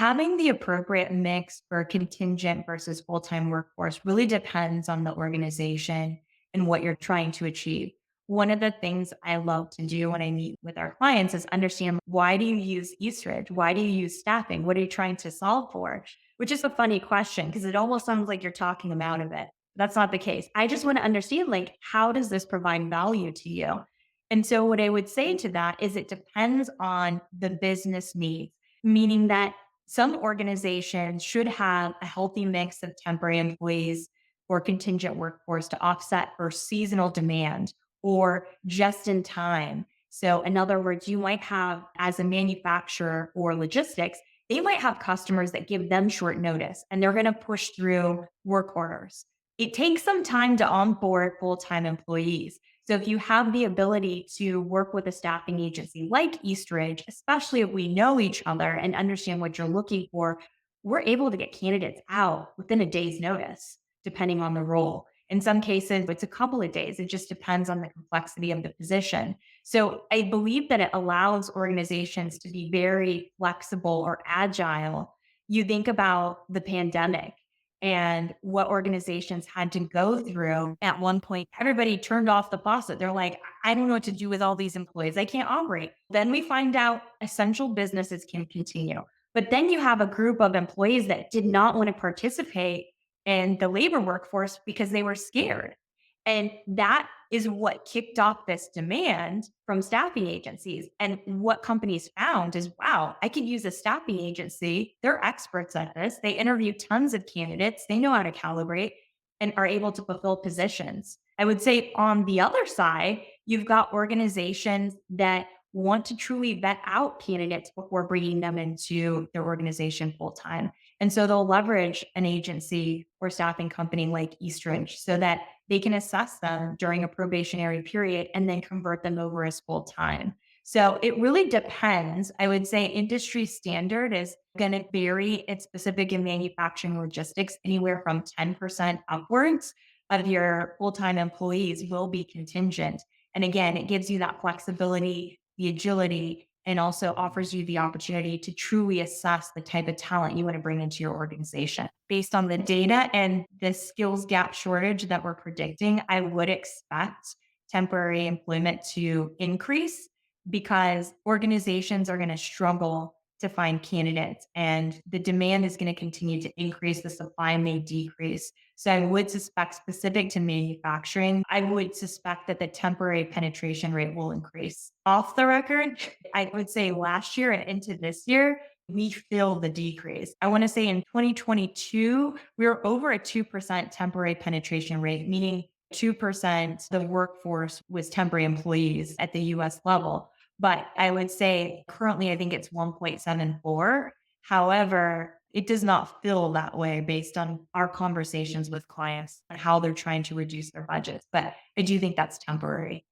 Having the appropriate mix for contingent versus full time workforce really depends on the organization and what you're trying to achieve. One of the things I love to do when I meet with our clients is understand, why do you use Eastridge? Why do you use staffing? What are you trying to solve for? Which is a funny question because it almost sounds like you're talking them out of it. That's not the case. I just want to understand, like, how does this provide value to you? And so what I would say to that is it depends on the business needs, meaning that some organizations should have a healthy mix of temporary employees or contingent workforce to offset for seasonal demand or just in time. So, in other words, you might have, as a manufacturer or logistics, they might have customers that give them short notice and they're going to push through work orders. It takes some time to onboard full time employees. So if you have the ability to work with a staffing agency like Eastridge, especially if we know each other and understand what you're looking for, we're able to get candidates out within a day's notice, depending on the role. In some cases, it's a couple of days. It just depends on the complexity of the position. So I believe that it allows organizations to be very flexible or agile. You think about the pandemic and what organizations had to go through. At one point, everybody turned off the faucet. They're like, I don't know what to do with all these employees. I can't operate. Then we find out essential businesses can continue. But then you have a group of employees that did not want to participate in the labor workforce because they were scared. And that is what kicked off this demand from staffing agencies. And what companies found is, wow, I could use a staffing agency. They're experts at this. They interview tons of candidates. They know how to calibrate and are able to fulfill positions. I would say on the other side, you've got organizations that want to truly vet out candidates before bringing them into their organization full time. And so they'll leverage an agency or staffing company like Eastridge so that they can assess them during a probationary period and then convert them over as full time. So it really depends. I would say industry standard is going to vary. It's specific in manufacturing logistics, anywhere from 10% upwards of your full time employees will be contingent. And again, it gives you that flexibility, the agility, and also offers you the opportunity to truly assess the type of talent you want to bring into your organization. Based on the data and the skills gap shortage that we're predicting, I would expect temporary employment to increase because organizations are going to struggle to find candidates and the demand is going to continue to increase, the supply may decrease. So I would suspect, specific to manufacturing, I would suspect that the temporary penetration rate will increase. Off the record, I would say last year and into this year, we feel the decrease. I want to say in 2022, we were over a 2% temporary penetration rate, meaning 2% the workforce was temporary employees at the US level. But I would say currently, I think it's 1.74. However, it does not feel that way based on our conversations with clients and how they're trying to reduce their budgets. But I do think that's temporary.